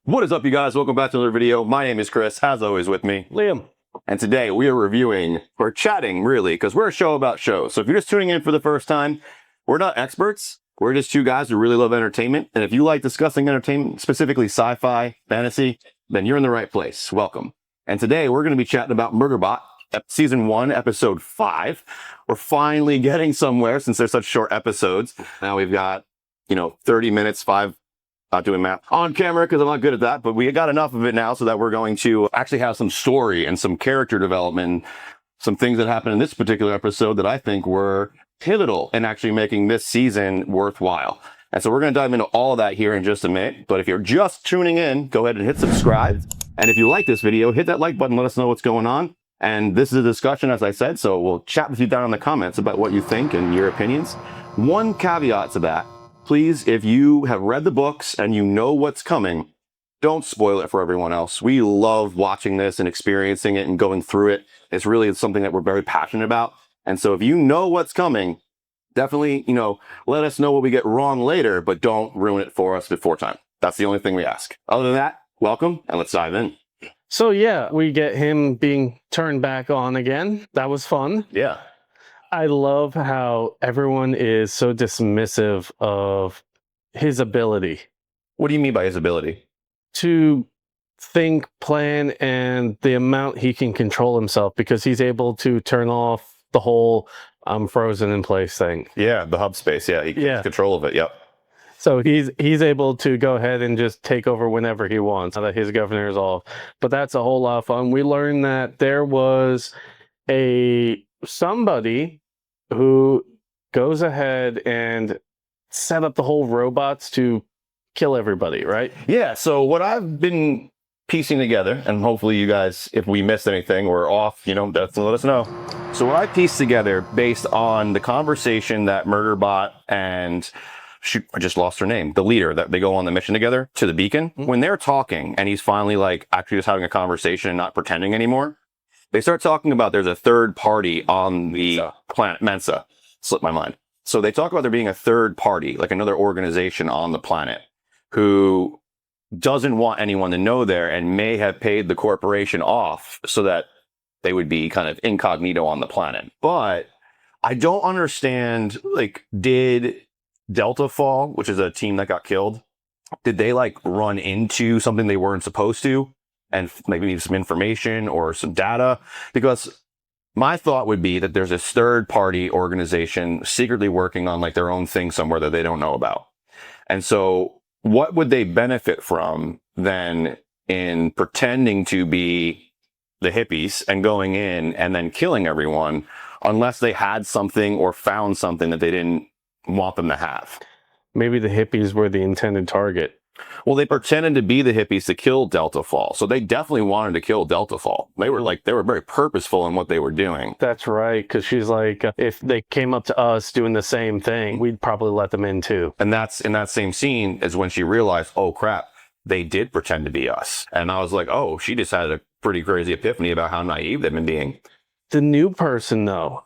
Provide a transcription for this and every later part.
What is up, you guys? Welcome back to another video. My name is Chris, as always with me, Liam. And today we we're chatting really, because we're a show about shows. So if you're just tuning in for the first time, we're not experts. We're just two guys who really love entertainment. And if you like discussing entertainment, specifically sci-fi, fantasy, then you're in the right place. Welcome. And today we're going to be chatting about MurderBot, season 1, episode 5. We're finally getting somewhere since they're such short episodes. Now we've got, 30 minutes, 5, not doing math on camera because I'm not good at that, but we got enough of it now so that we're going to actually have some story and some character development, some things that happened in this particular episode that I think were pivotal in actually making this season worthwhile. And so we're going to dive into all of that here in just a minute. But if you're just tuning in, go ahead and hit subscribe. And if you like this video, hit that like button, let us know what's going on. And this is a discussion, as I said, so we'll chat with you down in the comments about what you think and your opinions. One caveat to that. Please, if you have read the books and you know what's coming, don't spoil it for everyone else. We love watching this and experiencing it and going through it. It's really something that we're very passionate about. And so if you know what's coming, definitely, let us know what we get wrong later, but don't ruin it for us before time. That's the only thing we ask. Other than that, welcome, and let's dive in. So yeah, we get him being turned back on again. That was fun. Yeah. I love how everyone is so dismissive of his ability. What do you mean by his ability? To think, plan, and the amount he can control himself, because he's able to turn off the whole I'm frozen in place thing. Yeah, the hub space. Yeah, he has control of it. Yep. So he's able to go ahead and just take over whenever he wants, now that his governor is off. But that's a whole lot of fun. We learned that there was somebody who goes ahead and set up the whole robots to kill everybody, right? Yeah, so what I've been piecing together, and hopefully you guys, if we missed anything or off, definitely let us know. So what I pieced together based on the conversation that MurderBot and I just lost her name, the leader, that they go on the mission together to the beacon. Mm-hmm. When they're talking and he's finally actually just having a conversation and not pretending anymore, they start talking about there's a third party on the planet Mensa. Slipped my mind. So they talk about there being a third party, like another organization on the planet, who doesn't want anyone to know there and may have paid the corporation off so that they would be kind of incognito on the planet. But I don't understand, did Delta Fall, which is a team that got killed, did they run into something they weren't supposed to and maybe need some information or some data? Because my thought would be that there's this third party organization secretly working on their own thing somewhere that they don't know about. And so what would they benefit from then in pretending to be the hippies and going in and then killing everyone, unless they had something or found something that they didn't want them to have? Maybe the hippies were the intended target. Well, they pretended to be the hippies to kill Delta Fall. So they definitely wanted to kill Delta Fall. They were very purposeful in what they were doing. That's right. Because she's if they came up to us doing the same thing, we'd probably let them in too. And that's in that same scene is when she realized, oh crap, they did pretend to be us. And I was like, oh, she just had a pretty crazy epiphany about how naive they've been being. The new person though,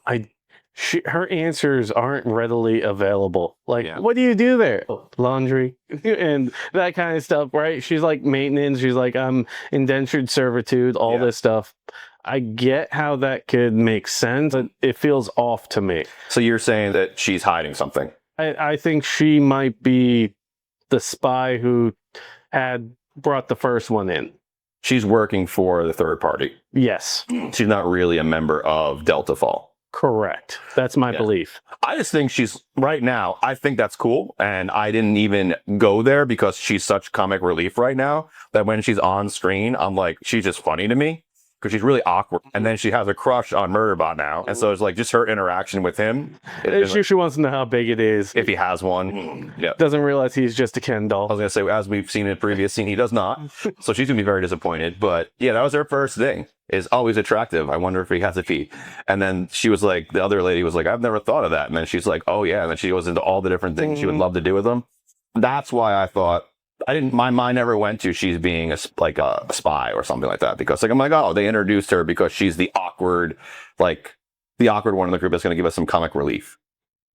her answers aren't readily available. What do you do there? Laundry and that kind of stuff, right? She's maintenance. She's I'm indentured servitude, all this stuff. I get how that could make sense, but it feels off to me. So you're saying that she's hiding something? I think she might be the spy who had brought the first one in. She's working for the third party. Yes. She's not really a member of Delta Fall. Correct. That's my belief. I just think right now, I think that's cool. And I didn't even go there because she's such comic relief right now that when she's on screen, I'm she's just funny to me because she's really awkward. And then she has a crush on MurderBot now. And so it's just her interaction with him. She wants to know how big it is. If he has one. Yeah. Doesn't realize he's just a Ken doll. I was going to say, as we've seen in a previous scene, he does not. So she's going to be very disappointed. But yeah, that was her first thing. Is always attractive. I wonder if he has a feet. And then she was the other lady was I've never thought of that. And then she's oh yeah. And then she goes into all the different things she would love to do with him. That's why I thought, my mind never went to she's being a spy or something like that. Because I'm oh, they introduced her because she's the awkward one in the group that's going to give us some comic relief.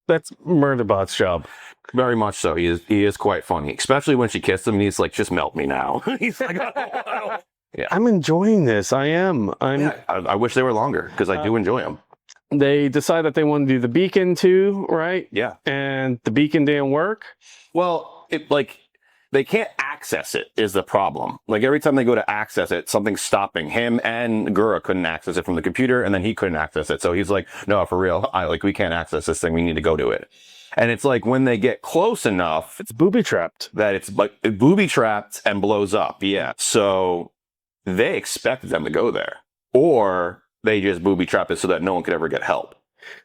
That's MurderBot's job. Very much so. He is quite funny, especially when she kissed him and he's like, just melt me now. He's like, I don't. Yeah. I'm enjoying this. I am. I wish they were longer because I do enjoy them. They decide that they want to do the beacon too, right? Yeah. And the beacon didn't work. Well, they can't access it is the problem. Like every time they go to access it, something's stopping him, and Gura couldn't access it from the computer, and then he couldn't access it. So he's like, no, for real, we can't access this thing. We need to go to it. And it's like when they get close enough, It's booby trapped. that it's like booby trapped and blows up. Yeah. So they expected them to go there, or they just booby trap it so that no one could ever get help.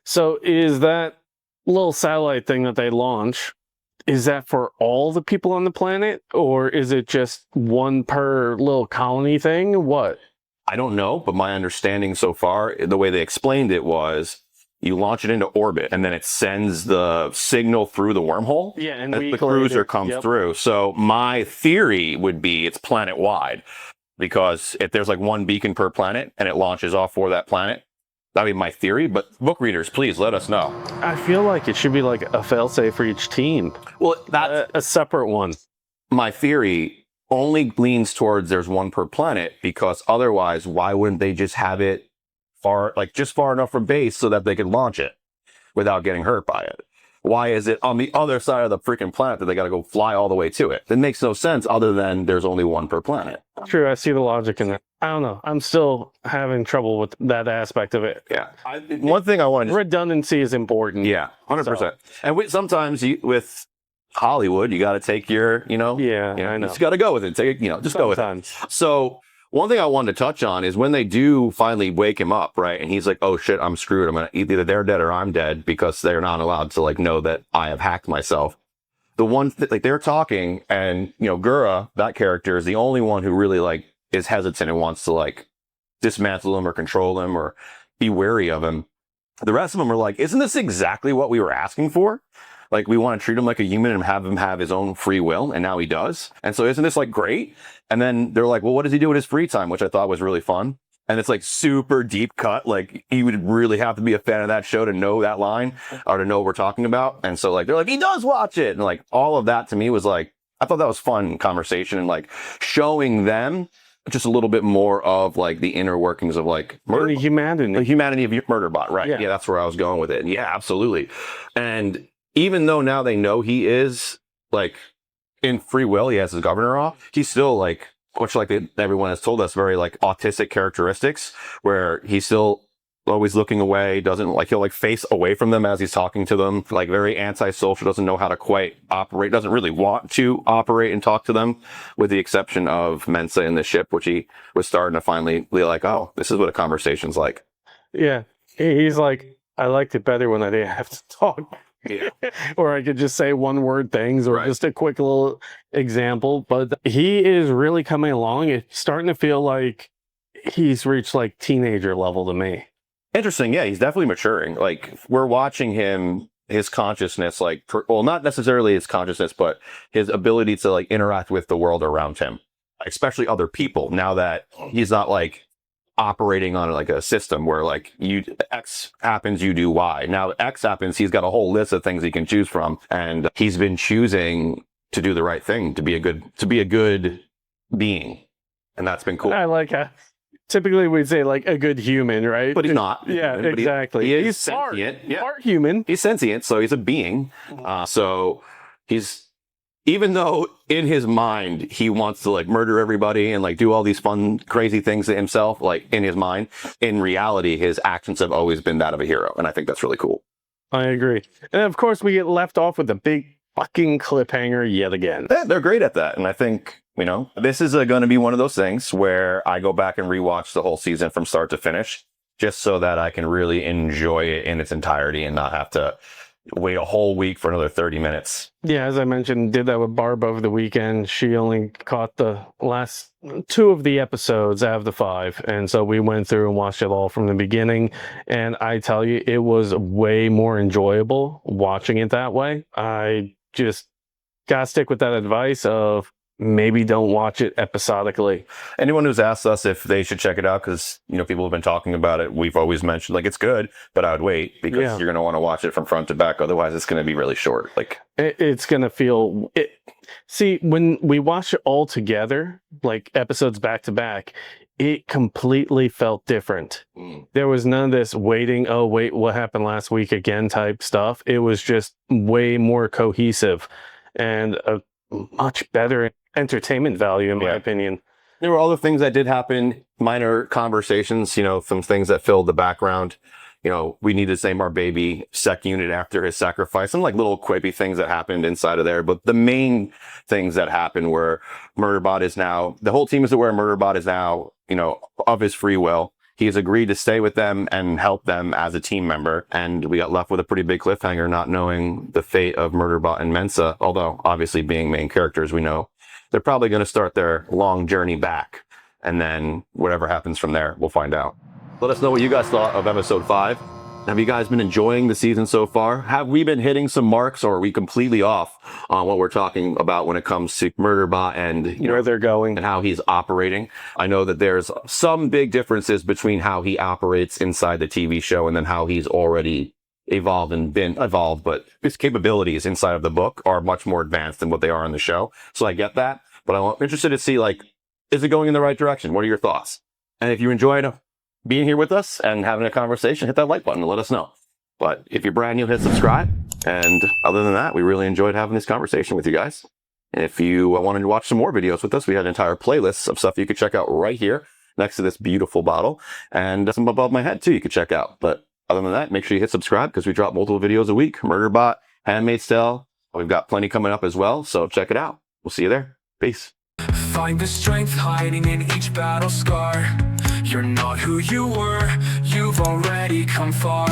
So is that little satellite thing that they launch, is that for all the people on the planet, or is it just one per little colony thing? What? I don't know, but my understanding so far, the way they explained it was you launch it into orbit and then it sends the signal through the wormhole. Yeah, and as the cruiser comes through. So my theory would be it's planet wide, because if there's like one beacon per planet and it launches off for that planet, that'd be my theory. But book readers, please let us know. I feel like it should be like a failsafe for each team. Well, that's a separate one. My theory only leans towards there's one per planet, because otherwise, why wouldn't they just have it far enough from base so that they could launch it without getting hurt by it? Why is it on the other side of the freaking planet that they got to go fly all the way to it? It makes no sense other than there's only one per planet. True, I see the logic in that. I don't know. I'm still having trouble with that aspect of it. Yeah. One thing I want to... Redundancy is important. Yeah, 100%. And sometimes with Hollywood, you got to take your, Yeah, I know. You just got to go with it. Just go with it. So one thing I wanted to touch on is when they do finally wake him up, right? And he's like, oh shit, I'm screwed. I'm gonna either they're dead or I'm dead, because they're not allowed to know that I have hacked myself. The one they're talking, and Gura, that character, is the only one who really is hesitant and wants to dismantle him or control him or be wary of him. The rest of them are like, isn't this exactly what we were asking for? We want to treat him like a human and have him have his own free will, and now he does. And so isn't this great? And then they're like, well, what does he do with his free time? Which I thought was really fun. And it's super deep cut. He would really have to be a fan of that show to know that line or to know what we're talking about. And so they're like, he does watch it. And all of that to me was I thought that was fun conversation, and showing them just a little bit more of the inner workings of the humanity. The humanity of MurderBot. Right. Yeah, that's where I was going with it. And yeah, absolutely. And even though now they know he is in free will, he has his governor off, he's still much everyone has told us, very autistic characteristics, where he's still always looking away, doesn't he'll face away from them as he's talking to them, very antisocial, doesn't know how to quite operate, doesn't really want to operate and talk to them, with the exception of Mensa in the ship, which he was starting to finally be oh, this is what a conversation's like. Yeah, he's I liked it better when I didn't have to talk. Yeah. Or I could just say one word things, or just a quick little example. But he is really coming along. It's starting to feel like he's reached teenager level to me. Interesting. Yeah, he's definitely maturing. We're watching him, his consciousness, not necessarily his consciousness, but his ability to interact with the world around him, especially other people, now that he's not operating on a system where X happens, you do Y. Now X happens, he's got a whole list of things he can choose from, and he's been choosing to do the right thing, to be a good being, and that's been cool. I like how typically we'd say a good human, right? But he's not. Yeah, exactly. He's sentient. Part human. He's sentient, so he's a being. So he's, even though in his mind he wants to murder everybody and do all these fun, crazy things to himself, in his mind, in reality, his actions have always been that of a hero. And I think that's really cool. I agree. And of course, we get left off with a big fucking cliffhanger yet again. They're great at that. And I think, this is going to be one of those things where I go back and rewatch the whole season from start to finish, just so that I can really enjoy it in its entirety and not have to wait a whole week for another 30 minutes. Yeah, as I mentioned, did that with Barb over the weekend. She only caught the last 2 of the episodes out of the 5. And so we went through and watched it all from the beginning. And I tell you, it was way more enjoyable watching it that way. I just got to stick with that advice of maybe don't watch it episodically. Anyone who's asked us if they should check it out, because, you know, people have been talking about it, we've always mentioned, like, it's good, but I would wait, because you're going to want to watch it from front to back. Otherwise, it's going to be really short. Like, it's going to feel it. See, when we watch it all together, like episodes back to back, it completely felt different. There was none of this waiting, oh, wait, what happened last week again type stuff. It was just way more cohesive and a much better entertainment value, in my opinion. There were other things that did happen, minor conversations, you know, some things that filled the background. You know, we need to save our baby sec unit after his sacrifice, and like little quippy things that happened inside of there. But the main things that happened were MurderBot is now, the whole team is aware MurderBot is now, you know, of his free will. He has agreed to stay with them and help them as a team member. And we got left with a pretty big cliffhanger, not knowing the fate of MurderBot and Mensa. Although, obviously, being main characters, we know they're probably going to start their long journey back. And then whatever happens from there, we'll find out. Let us know what you guys thought of episode 5. Have you guys been enjoying the season so far? Have we been hitting some marks, or are we completely off on what we're talking about when it comes to MurderBot and where they're going and how he's operating? I know that there's some big differences between how he operates inside the TV show and then how he's already evolved and been evolved, but his capabilities inside of the book are much more advanced than what they are in the show. So I get that, but I'm interested to see, like, is it going in the right direction? What are your thoughts? And if you enjoyed being here with us and having a conversation, hit that like button and let us know. But if you're brand new, hit subscribe. And other than that, we really enjoyed having this conversation with you guys. And if you wanted to watch some more videos with us, we had entire playlists of stuff you could check out right here next to this beautiful bottle, and some above my head too you could check out. But other than that, make sure you hit subscribe, because we drop multiple videos a week. MurderBot, Handmaid's Tale, we've got plenty coming up as well, so check it out. We'll see you there. Peace. Find the strength hiding in each battle scar. You're not who you were, you've already come far.